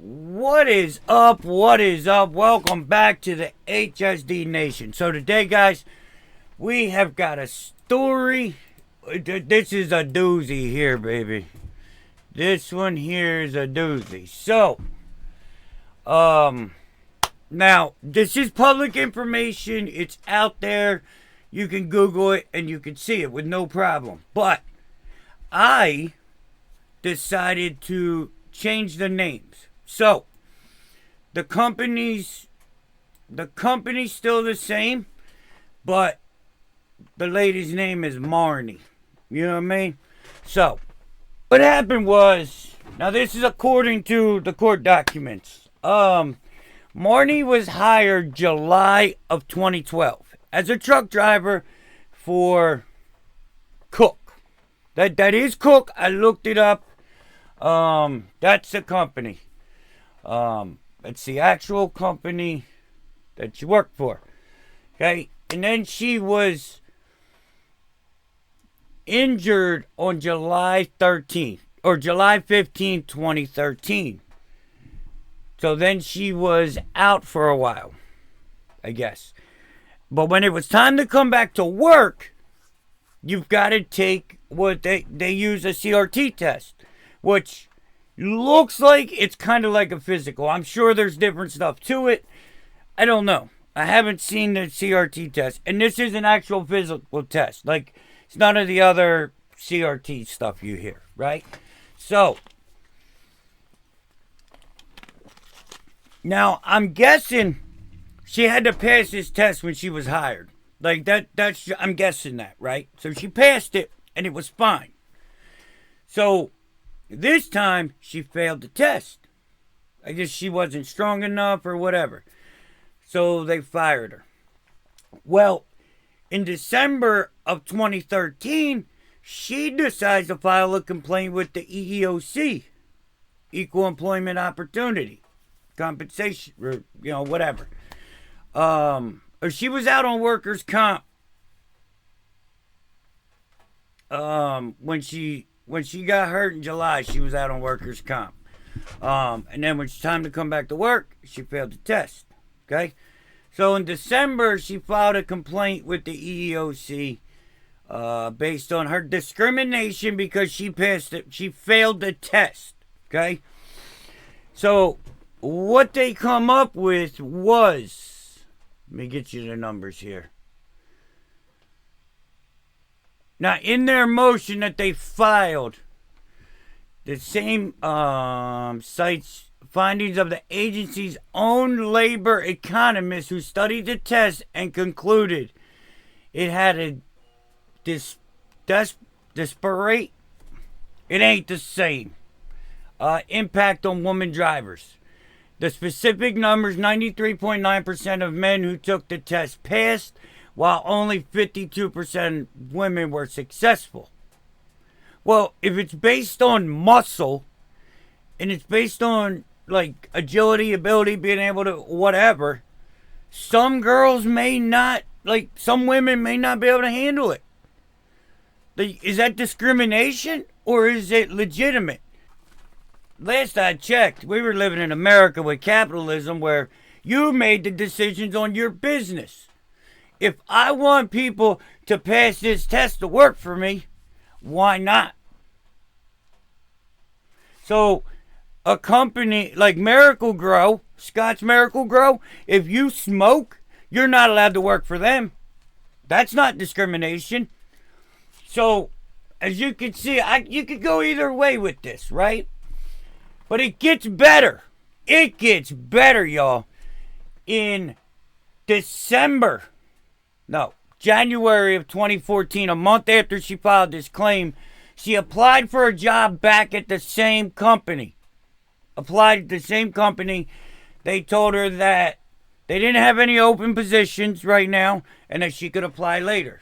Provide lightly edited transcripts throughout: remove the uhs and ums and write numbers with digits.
What is up? What is up? Welcome back to the HSD Nation. So today, guys, we have got a story. This is a doozy here, baby. This one here is a doozy. So, now, this is public information. It's out there. You can Google it and you can see it with no problem. But I decided to change the names. So, the company's still the same, but the lady's name is Marnie. You know what I mean? So, what happened was, now this is according to the court documents. Marnie was hired July of 2012 as a truck driver for Cook. That is Cook. I looked it up. That's the company. It's the actual company that she worked for. Okay? And then she was injured on July 13th or July 15th, 2013. So then she was out for a while, I guess. But when it was time to come back to work, you've got to take what they use a CRT test, which looks like it's kind of like a physical. I'm sure there's different stuff to it. I don't know. I haven't seen the CRT test. And this is an actual physical test. Like, it's none of the other CRT stuff you hear, right? So, now, I'm guessing she had to pass this test when she was hired. Like, that's I'm guessing that, right? So, she passed it, and it was fine. So, this time, she failed the test. I guess she wasn't strong enough or whatever. So they fired her. Well, in December of 2013, she decides to file a complaint with the EEOC, Equal Employment Opportunity, Compensation, or, whatever. Or she was out on workers' comp when she got hurt in July. She was out on workers' comp. And then when it's time to come back to work, she failed the test. Okay? So in December, she filed a complaint with the EEOC based on her discrimination because she failed the test. Okay? So what they come up with was, let me get you the numbers here. Now, in their motion that they filed, the same cites findings of the agency's own labor economist who studied the test and concluded it had a disparate, it ain't the same, impact on women drivers. The specific numbers, 93.9% of men who took the test passed, while only 52% women were successful. Well, if it's based on muscle, and it's based on, like, agility, ability, being able to whatever, some girls may not, like, some women may not be able to handle it. Is that discrimination, or is it legitimate? Last I checked, we were living in America with capitalism where you made the decisions on your business. If I want people to pass this test to work for me, why not? So, a company like Miracle Grow, Scotts Miracle Grow, if you smoke, you're not allowed to work for them. That's not discrimination. So, as you can see, you could go either way with this, right? But it gets better. It gets better, y'all. In January of 2014, a month after she filed this claim, she applied for a job back at the same company. They told her that they didn't have any open positions right now and that she could apply later.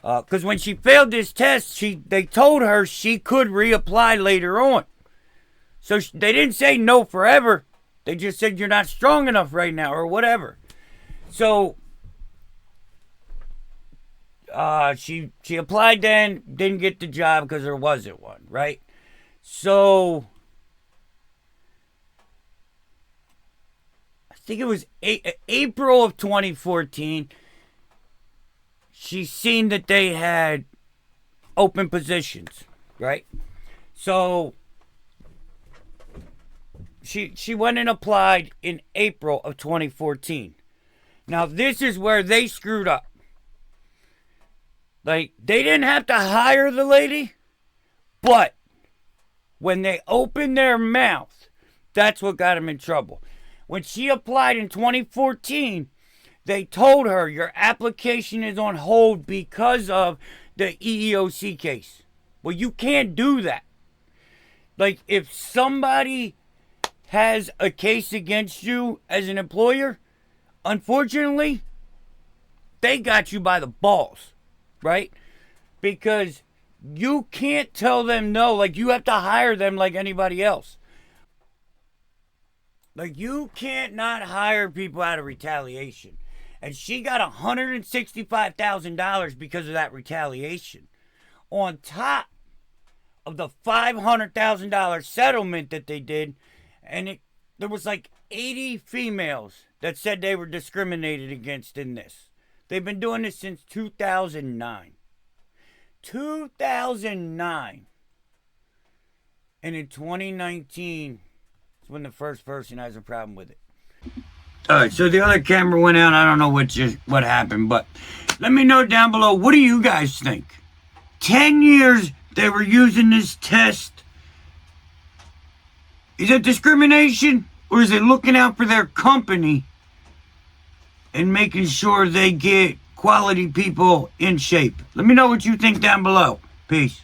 Because when she failed this test, they told her she could reapply later on. So they didn't say no forever. They just said you're not strong enough right now or whatever. So she applied then, didn't get the job because there wasn't one, right? So think it was April of 2014. She seen that they had open positions, right? So she went and applied in April of 2014. Now this is where they screwed up. Like, they didn't have to hire the lady, but when they opened their mouth, that's what got them in trouble. When she applied in 2014, they told her your application is on hold because of the EEOC case. Well, you can't do that. Like, if somebody has a case against you as an employer, unfortunately, they got you by the balls, right? Because you can't tell them no. Like, you have to hire them like anybody else. Like, you can't not hire people out of retaliation. And she got $165,000 because of that retaliation. On top of the $500,000 settlement that they did. And there was like 80 females that said they were discriminated against in this. They've been doing this since 2009. 2009. And in 2019 is when the first person has a problem with it. Alright, so the other camera went out. I don't know what happened, but let me know down below, what do you guys think? 10 years they were using this test. Is it discrimination, or is it looking out for their company and making sure they get quality people in shape? Let me know what you think down below. Peace.